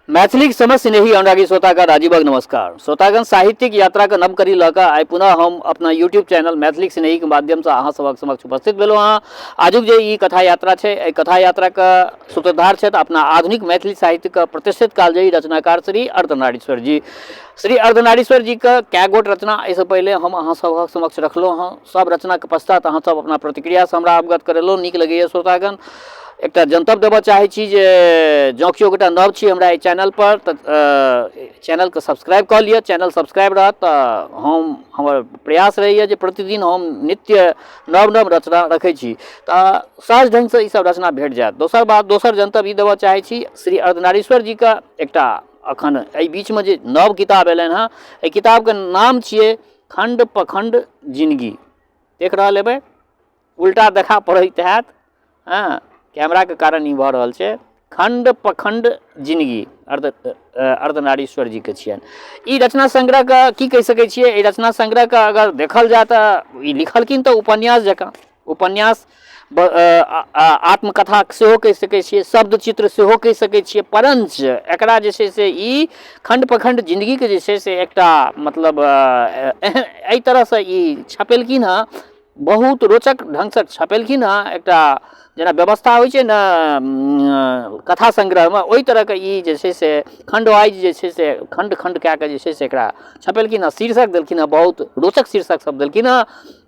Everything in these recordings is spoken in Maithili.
मैथिली समझ स्नेही अनुरागी श्रोतागण राजीवक नमस्कार। श्रोतागण साहित्यिक यात्रा के नव करी लऽ कऽ आइ पुनः हम अपना यूट्यूब चैनल मैथिली स्नेही के माध्यम से अहाँ सबक समक्ष उपस्थित भेलहुँ हँ। आजुक जे ई कथा यात्रा छै, एहि कथा यात्रा के सूत्रधार छथि अपना आधुनिक मैथिली साहित्य के प्रतिष्ठित कालजयी रचनाकार श्री अर्धनारीश्वर जी। श्री अर्धनारीश्वर जी के कए गोट रचना एहिसँ पहिले हम अहाँ सबक समक्ष रखलहुँ हँ। सब रचना के पश्चात अहाँ सब अपना प्रतिक्रिया से हमरा अवगत करेलहुँ। नीक लगैए श्रोतागण। एक जनतब देबऽ चाहै छी जे जँ केओ गोटा नव छी हमरा एहि चैनल पर तऽ चैनल के सब्सक्राइब कऽ लिअ। चैनल सब्सक्राइब रहत तऽ हमर प्रयास रहैए जे प्रतिदिन हम नित्य नव नव रचना रखै छी तऽ सहज ढंग से ई सब रचना भेट जायत। दोसर बात, दोसर जनतब ई देबऽ चाहै छी श्री अर्धनारीश्वर जी के एकटा अखन एहि बीच में जे नव किताब एलनि हँ, एहि किताब के नाम छियै खंड पखंड जिंदगी। देख रहल हेबै, उल्टा देखा पड़ैत हैत। हाँ, कैमरा के कारण ई भऽ रहल छै। खंड पखंड जिंदगी अर्धनारीश्वर जी के छियनि। ई रचना संग्रह के की कहि सकै छियै? ई रचना संग्रह के अगर देखल जाय तऽ ई लिखलखिन तऽ उपन्यास जकाँ, उपन्यास आत्मकथा सेहो कहि सकै छियै, शब्द चित्र सेहो कहि सकै छियै। परंच एकरा जे छै से ई खंड पखंड जिंदगी के जे छै से एकटा मतलब एहि तरह से ई छपेलखिन हँ, बहुत रोचक ढंग से छपेलखिन हँ। एकटा जेना व्यवस्था होइ छै ने कथा संग्रह में, ओहि तरह के ई जे छै से खंड वाइज जे छै से खंड खंड कए कऽ जे छै से एकरा छपेलखिन हँ। शीर्षक देलखिन हँ, बहुत रोचक शीर्षक सब देलखिन हँ।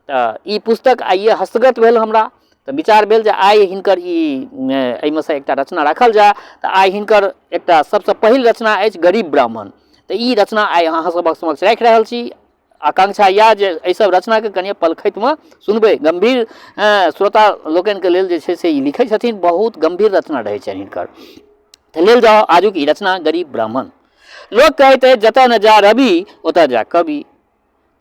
तऽ ई पुस्तक आइए हस्तगत भेल हमरा, तऽ विचार भेल जे आइ हिनकर एहिमे से एकटा रचना राखल जाय। तऽ आइ हिनकर एकटा सबसँ पहिल रचना अछि गरीब ब्राह्मण। तऽ ई रचना आइ अहाँ सबक समक्ष राखि रहल छी। आकांक्षा यऽ जे एहि सब रचना के कनिए पलखति में सुनबै। गंभीर श्रोता लोकनि के लेल जे छै से ई लिखै छथिन, बहुत गंभीर रचना रहै छनि हिनकर। तऽ लेल जाउ आजुक ई रचना गरीब ब्राह्मण। लोक कहैत अछि जतऽ न जा रवि ओतऽ जा कवि।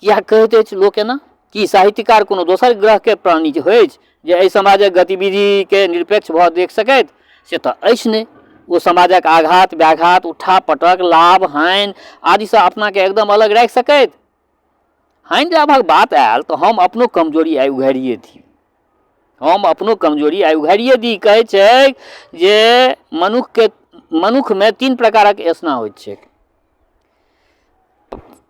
किया कहैत अछि लोक एना? कि साहित्यकार कोनो दोसर ग्रह के प्राणी होइ जे एहि समाजक गतिविधि के निरपेक्ष भऽ देख सकैत? से तऽ अछि नहि। ओ समाजक आघात व्याघात, उठा पटक, लाभ हानि आदि से अपना के एकदम अलग राखि सकैत? हानि लाभक बात आयल तऽ हम अपनो कमजोरी आइ उघारिए दी। हम अपनो कमजोरी आइ उघारिए दी। कहै छै जे मनुख में 3 प्रकारक एसना होइत छै,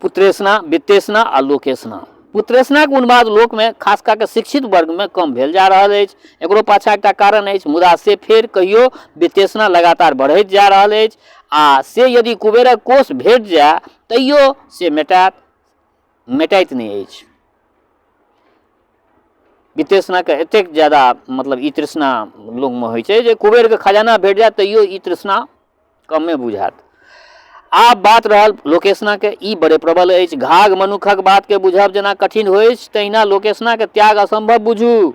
पुत्रेसना, वित्तेसना आ लोकेसना। पुत्रेसना के उन्माद लोक में खास कऽ के शिक्षित वर्ग में कम भेल जा रहल अछि। एकरो पाछा एकटा कारण अछि, मुदा से फेर कहियो वित्तेसना लगातार बढ़ैत जा रहल अछि। आ से यदि कुबेरक कोष भेट जाय तैयो से मेटाइत नहि अछि। वित्तेसना के एतेक ज्यादा मतलब ई तृष्णा लोक में होइ छै जे कुबेर के खजाना भेट जाय तैयो ई तृष्णा कमे बुझायत। आब बात रहल लोकेसना के, ई बड़े प्रबल अछि। घाघ मनुखक बात के बुझब जेना कठिन होइ, तहिना लोकेसना के त्याग असंभव बुझू।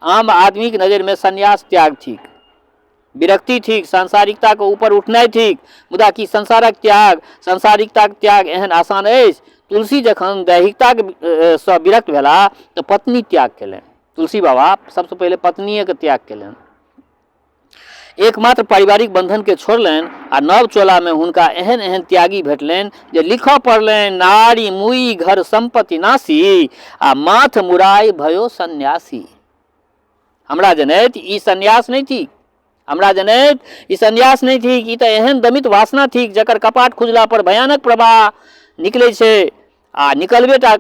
आम आदमी के नजर में संन्यास त्याग ठीक, विरक्ति ठीक, सांसारिकता के ऊपर उठनाइ ठीक, मुदा कि संसारक त्याग, सांसारिकता के त्याग एहन आसान अछि? तुलसी जखन दैहिकता से विरक्त भेला तऽ पत्नी त्याग केलनि। तुलसी बाबा सबसे पहले पत्निये के त्याग केलनि, एकमात्र पारिवारिक बंधन के छोड़लनि। आ नव चोला में हुनका एहन एहन त्यागी भेटलनि जे लिखऽ पड़लनि, नारी मुई घर संपत्ति नासी आ माथ मुराई भयो सन्यासी। हमरा जनैत ई सन्यास नहीं थी, हमरा जनैत ई सन्यास नहीं थी। ई तऽ एहन दमित वासना थी जकर कपाट खुजला पर भयानक प्रवाह निकलै छै आ निकलबे टा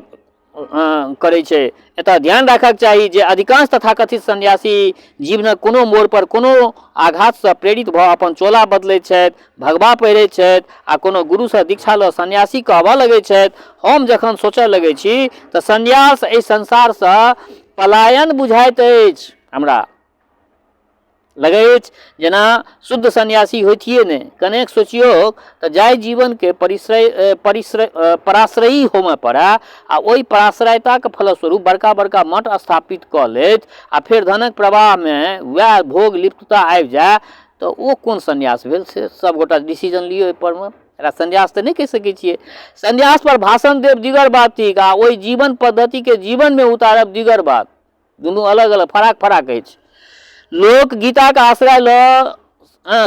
करै छै। एतऽ ध्यान राखक चाही जे अधिकांश तथाकथित सन्यासी जीवनक कोनो मोड़ पर कोनो आघात से प्रेरित भऽ अपन चोला बदलैत छथि, भगवा पहिरैत छथि आ कोनो गुरु से दीक्षा लऽ सन्यासी कहबऽ लगैत छथि। हम जखन सोचऽ लगै छी तऽ सन्यास एहि संसार से पलायन बुझाइत अछि। हमरा लगै अछि जेना शुद्ध सन्यासी होइथिए नहि। कनेक सोचियौ तऽ जाहि जीवन के पराश्रयी होमय पड़य आ ओहि पराश्रयता के फलस्वरूप बड़का बड़का मठ स्थापित कऽ लेत आ फेर धनक प्रवाह में वएह भोग लिप्तता आबि जाए तऽ ओ कोन सन्यास भेल? से सबगोटा डिसीजन लियौ एहि पर में। एकरा सन्यास तऽ नहीं कहि सकै छियै। सन्यास पर भाषण देब दिगर बात थिक आ ओहि जीवन पद्धति के जीवन में उतारब दिगर बात। दुनू अलग अलग फराक फराक अछि। लोक गीता के आश्रय ल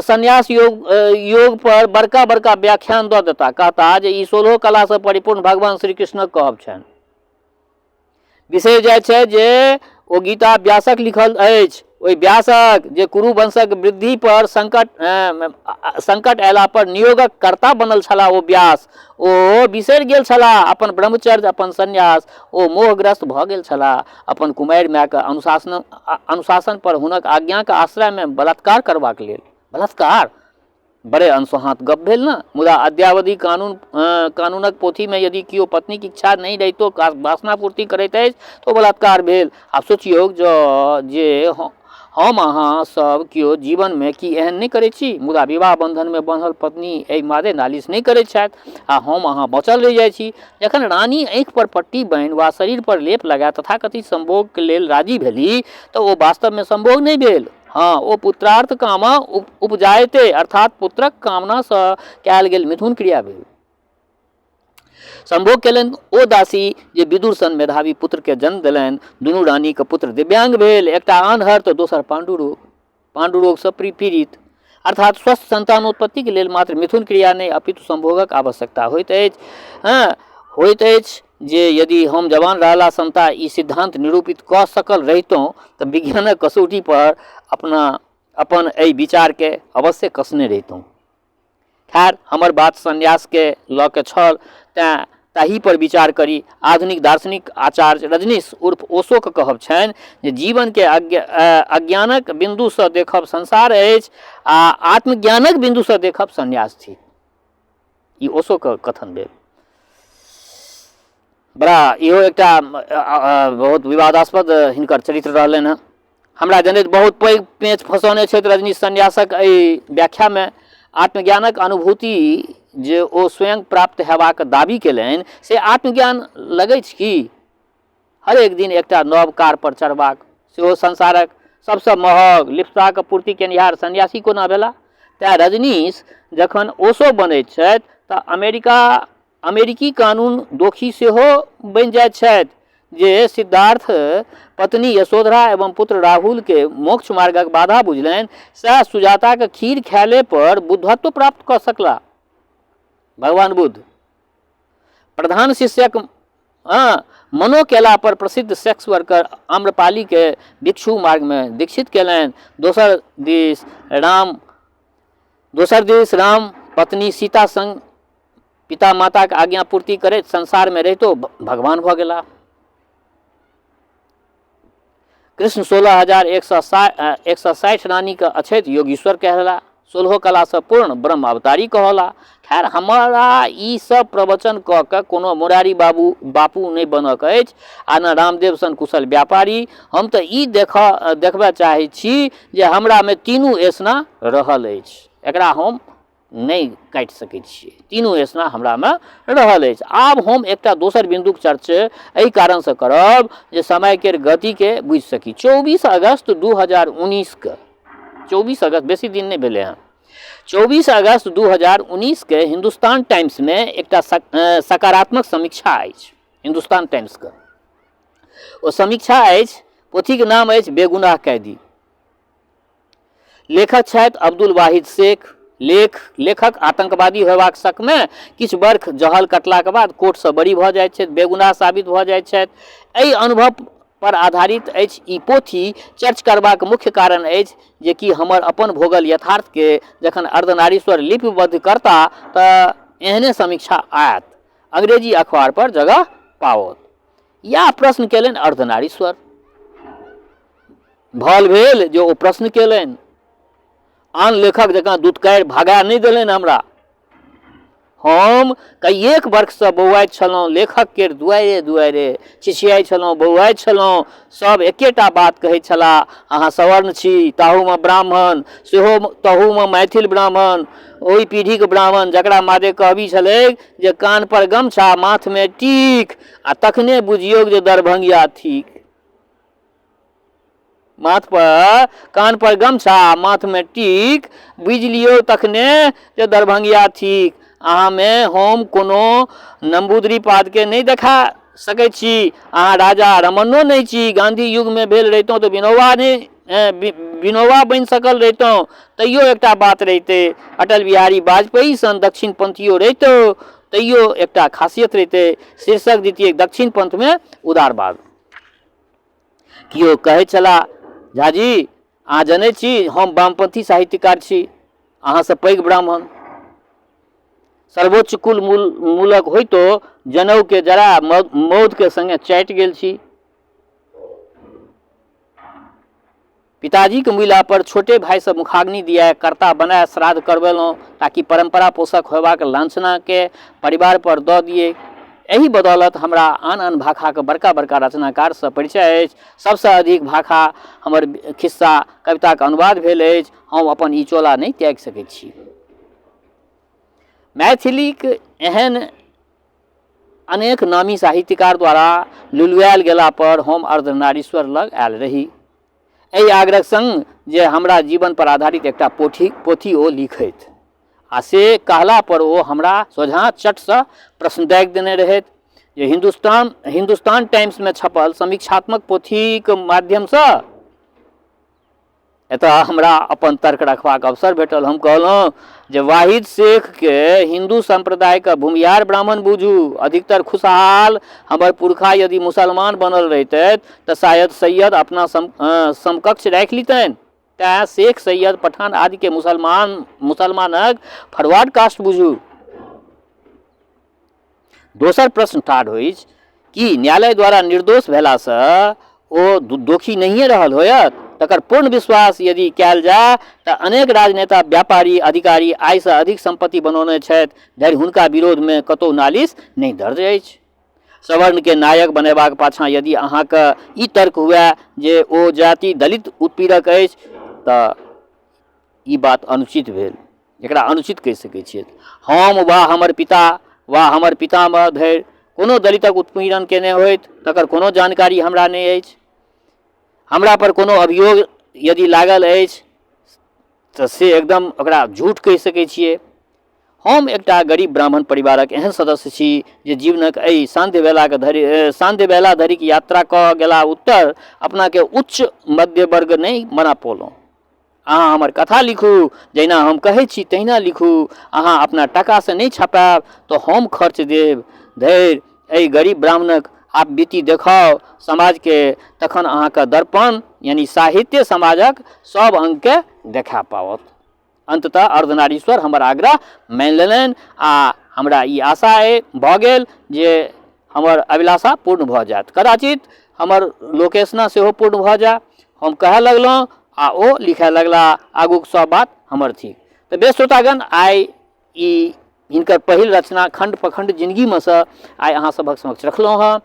संन्यास योग पर बड़का बड़का व्याख्यान दऽ देता, कहता जे ई 16 कला से परिपूर्ण भगवान श्री कृष्णक कहब छनि। बिसरि जाइ छै जे ओ गीता व्यासक लिखल अछि ओहि व्यासक जे कुरु वंशक वृद्धि पर संकट अयला पर नियोगक कर्ता बनल छलाह ओ व्यास, ओ बिसरि गेल छलाह अपन ब्रह्मचर्य, अपन संन्यास। ओ मोहग्रस्त भऽ गेल छलाह। अपन कुमारि मायक अनुशासन पर हुनक आज्ञाक आश्रय में बलात्कार करबाक लेल। बलात्कार बड़े अनसोहात गप भेल न। मुदा अद्यावधि कानूनक पोथी में यदि किओ पत्नीक इच्छा नहीं रहितो वासनापूर्ति करैत अछि तो बलात्कार भेल। आब सोचियौ जे हम अहाँ सब किओ जीवन में की एहन नहीं करै छी, मुदा विवाह बंधन में बंधल पत्नी एहि मादे नालिश नहीं करैत छथि आ हम अहाँ बचल रहि जाइ छी। जखन रानी आँखि पर पट्टी बान्हि वा शरीर पर लेप लगा तथाकथित संभोग के लेल राजी भेली तो ओ वास्तव में संभोग नहीं भेल। हाँ, ओ पुत्रार्थ कामा उपजायते अर्थात पुत्रक कामना सँ कयल गेल मिथुन क्रिया भेल। संभोग केलनि ओ दासी जे विदुर सन मेधावी पुत्र के जन्म देलनि। दुनू रानी के पुत्र दिव्यांग भेल, एकटा आन्हर तो दोसर पांडुरोग सँ पीड़ित। अर्थात स्वस्थ संतानोत्पत्ति के लेल मात्र मिथुन क्रिया नहीं अपितु संभोगक आवश्यकता होइत अछि। जे यदि हम जवान रहला समता ई सिद्धांत निरूपित कऽ सकल रहितौं तऽ विज्ञानक कसौटी पर अपन एहि विचार के अवश्य कसने रहितौं। खैर, हमर बात संन्यास के लऽ के छल, तें ताही पर विचार करी। आधुनिक दार्शनिक आचार्य रजनीश उर्फ ओशो के कहब छनि जे जीवन के अज्ञानक बिंदु सँ देखब संसार अछि आ आत्मज्ञानक बिंदु सँ देखब संन्यास थिक। ई ओशो के कथन भेल। बड़ा इहो एकटा बहुत विवादास्पद हिनकर चरित्र रहलनि हँ। हमरा जनैत बहुत पैघ पेंच फंसौने छथि रजनीश सन्यासक एहि व्याख्या में। आत्मज्ञानक अनुभूति जे ओ स्वयं प्राप्त हेबाक दाबी केलनि से आत्मज्ञान लगै छै कि? हरेक दिन एकटा नव कार पर चढ़बाक, सेहो संसारक सबसँ महग लिप्सताक पूर्ति केनिहार सन्यासी कोना भेला? तेँ रजनीश जखन ओशो बनैत छथि तऽ अमेरिकी कानून दोषी सेहो बनि जाइत छथि। जे सिद्धार्थ पत्नी यशोधरा एवं पुत्र राहुल के मोक्ष मार्गक बाधा बुझलनि, सएह सुजाता के खीर खैले पर बुद्धत्व प्राप्त कऽ सकला। भगवान बुद्ध प्रधान शिष्यक मनो केला पर प्रसिद्ध सेक्स वर्कर आम्रपाली के भिक्षु मार्ग में दीक्षित केलनि। दोसर दिस राम पत्नी सीता संग पिता माता के आज्ञा पूर्ति करैत संसार में रहितो भगवान भऽ गेला। कृष्ण 16,160 रानी के अछैत योगीश्वर कहला। 16 कला से पूर्ण ब्रह्म अवतारी कहला। खैर, हमारा ई सब प्रवचन कऽ के कोनो मुरारी बापू नहीं बनक अछि आ न रामदेव सन कुशल व्यापारी। हम तऽ ई देखबा चाहै छी जे हमरा में तीनू ऐसना रहल अछि। एकरा हम नहीं काटि सकै छियै। तीनू ऐसना हमरा में रहल अछि। आब हम एकटा दोसर बिंदुक चर्चा एहि कारण से करब जे समय के गति के बुझि सकी। 24 अगस्त 2019 के 24 अगस्त बेसी दिन नहीं भेले हैं। 24 अगस्त 2019 के हिंदुस्तान टाइम्स में एकटा सकारात्मक समीक्षा अछि। हिंदुस्तान टाइम्स के ओ समीक्षा अछि, पोथी के नाम अछि बेगुनाह कैदी। लेखक छथि अब्दुल वाहिद शेख। लेखक आतंकवादी होयबाक शक में किछु वर्ष जहल कटलाक बाद कोर्ट से बरी भऽ जाइत छथि, बेगुनाह साबित भऽ जाइत छथि। एहि अनुभव पर आधारित अछि ई पोथी। चर्च करबाक मुख्य कारण अछि जे कि हमर अपन भोगल यथार्थ के जखन अर्धनारीश्वर लिपिबद्ध करता तऽ एहने समीक्षा आयत, अंग्रेजी अखबार पर जगह पाओत। या प्रश्न केलनि अर्धनारीश्वर। भल भेल जे ओ प्रश्न केलनि। आन लेखक जकाँ दुत्कारी भगा नहीं देलनि हमरा। हम कईएक वर्ष से बौआइत छलहुँ, लेखक के दुआरे चिचियाइत छलहुँ, बौआइत छलहुँ। सब एकेटा बात कहैत छलाह, अहाँ सवर्ण छी, ताहू में ब्राह्मण, सेहो ताहू में मैथिल ब्राह्मण, ओहि पीढ़ी के ब्राह्मण जकरा मादे कहबी छलै जे कान पर गमछा माथ में टीक आ तखने बुझियौ जे दरभंगिया थिक। कान पर गमछा माथ में टीक बुझि लियौ तखने जे दरभंगिया थिक। अहाँ में हम कोनो नंबूदरी पाद के नहीं देखा सकै छी। अहाँ राजा रमन्नो नहीं छी। गांधी युग में भेल रहितौं तो विनोबा बनि सकल रहितौं, तैयो एकटा बात रहिते। अटल बिहारी वाजपेयी सन दक्षिण पंथियो रहितौ, तैयो एकटा खासियत रहिते। शीर्षक दितियै दक्षिण पंथ में उदारवाद। कियो कहै छला, झाजी अहाँ जनै छी हम वामपंथी साहित्यकार छी, अहाँसँ पैघ ब्राह्मण, सर्वोच्च कुल मूलक होइतो जनऊ के जरा मौध के संगे चाटि गेल छी। पिताजी के मिला पर छोटे भाई से मुखाग्नि दिया कर्ता बनाए श्राद्ध करवेलहुँ ताकि परंपरा पोषक होबाक लांछना के परिवार पर दऽ दिए। एही बदौलत हमरा आन आन भाखा के बड़का बड़का रचनाकार से परिचय अछि। सबसे अधिक भाखा हमर खिस्सा कविता के अनुवाद भेल अछि। हम अपन ई चोला नहीं त्याग सकैत छी। मैथिलीक एहन अनेक नामी साहित्यकार द्वारा लुलुआल गेला पर हम अर्धनारीश्वर लग आयल रही, एहि आग्रह संग जे हमरा जीवन पर आधारित एकटा पोथी ओ लिखैत, आ से कहला पर ओ हमरा सोझा चट से प्रश्न दागि देने रहैत जे हिंदुस्तान टाइम्स में छपल समीक्षात्मक पोथी के माध्यम से एतऽ हमरा अपन तर्क रखबाक अवसर भेटल। हम कहलहुँ जे वाहिद शेख के हिंदू संप्रदाय का भूमिहार ब्राह्मण बूझू। अधिकतर खुशहाल हमर पुरखा यदि मुसलमान बनल रहितथि तऽ शायद सैयद अपना समकक्ष राखि लितनि। तैं शेख सैयद पठान आदि के मुसलमानक फरवर्ड कास्ट बूझू। दोसर प्रश्न ठाढ़ होइछ कि न्यायालय द्वारा निर्दोष भेला से ओ दोषी नहिए रहल होयत। तकर पूर्ण विश्वास यदि कयल जाय तऽ अनेक राजनेता, व्यापारी, अधिकारी आय से अधिक संपत्ति बनौने छथि, धरि हुनका विरोध में कतौ नालिश नहीं दर्ज अछि। सवर्ण के नायक बनेबाक पाछाँ यदि अहाँके ई तर्क हुए जे ओ जाति दलित उत्पीड़क अछि तऽ ई बात अनुचित भेल, एकरा अनुचित कहि सकैत छियै। हम वा हमर पिता वा हमर पितामह धरि कोनो दलितक उत्पीड़न केने होइत तकर कोनो जानकारी हमरा नहीं अछि। हमरा पर कोनो अभियोग यदि लागल अछि तऽ से एकदम ओकरा झूठ कहि सकैत छियै। हम एकटा गरीब ब्राह्मण परिवारक एहन सदस्य छी जे जीवनक एहि सान्ध्य बेला धरिक यात्रा कऽ गेला उत्तर अपना के उच्च मध्य वर्ग नहीं बना पौलहुँ। अहाँ हमर कथा लिखू, जहिना हम कहै छी तहिना लिखू। अहाँ अपना टका से नहीं छपायब तऽ हम खर्च देब। धैर एहि गरीब ब्राह्मणक आप बीती देखाओ समाज के, तखन अहाँके दर्पण यानी साहित्य समाजक सब अंग के देखा पावत। अंततः अर्धनारीश्वर हमर आग्रह मानि लेलनि आ हमरा ई आशा भऽ गेल जे हमर अभिलाषा पूर्ण भऽ जायत। कदाचित हमर लोकेशना सेहो पूर्ण भऽ जाय। हम कहै लगलहुँ आ ओ लिखै लगला, आगूक सब बात हमर थिक। तऽ बेस श्रोतागण, आइ ई हिनकर पहिल रचना खंड प्रखंड जिंदगी में से आइ अहाँ सभक समक्ष रखलहुँ हँ।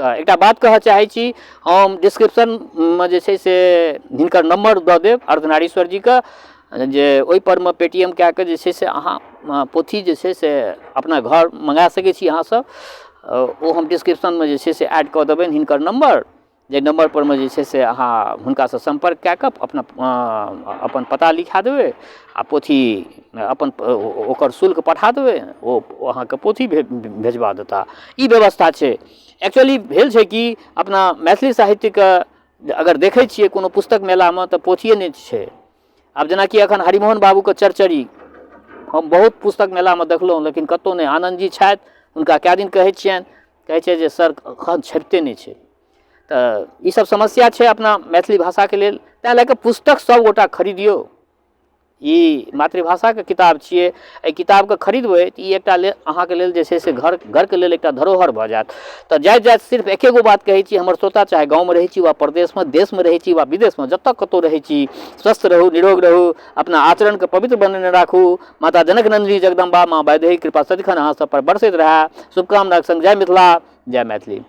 तऽ एकटा बात कहऽ चाहै छी, हम डिस्क्रिप्शन में जे छै से हिनकर नंबर दऽ देब अर्धनारीश्वर जी के, जे ओहि पर में पेटीएम कए के जे छै से अहाँ पोथी जे छै से अपना घर मंगा सकै छी अहाँ सब। ओ हम डिस्क्रिप्शन में जे छै से ऐड कऽ देबनि हिनकर नंबर, जे नंबर पर में जे छै से अहाँ हुनका से संपर्क कए कऽ अपन पता लिखा देबै आ पोथी अपन ओकर शुल्क पठा देबै, ओ अहाँके पोथी भेजवा देता। ई व्यवस्था छै। एक्चुअली भेल छै कि अपना मैथिली साहित्य के अगर देखै छियै कोनो पुस्तक मेला में तऽ पोथिए नहीं छै। आब जेनाकि एखन हरिमोहन बाबू के चरचरी हम बहुत पुस्तक मेला में देखलहुँ, लेकिन कतौ नहीं। आनंद जी छथि, हुनका कए दिन कहै छियनि, कहै छै जे सर एखन छपिते नहीं छै। तऽ ई सब समस्या छै अपना मैथिली भाषा के लेल। तैं लए कऽ पुस्तक सब गोटा खरीदियौ। ई मातृभाषा के किताब छियै, एहि किताब के खरीदबै तऽ ई एकटा अहाँके लेल जे छै से घर के लेल एकटा धरोहर भऽ जायत। तऽ जाइत सिर्फ एके गो बात कहै छी हमर श्रोता, चाहे गाँव में रहै छी वा प्रदेश में, देश में रहै छी वा विदेश में, जतऽ कतौ रहै छी, स्वस्थ रहू, निरोग रहू, अपना आचरण के पवित्र बनेने राखू। माता जनक नंदिनी जगदम्बा माँ वैदेही कृपा सदिखन अहाँ सब पर बरसैत रहै। शुभकामनाक संग जय मिथिला, जय मैथिली।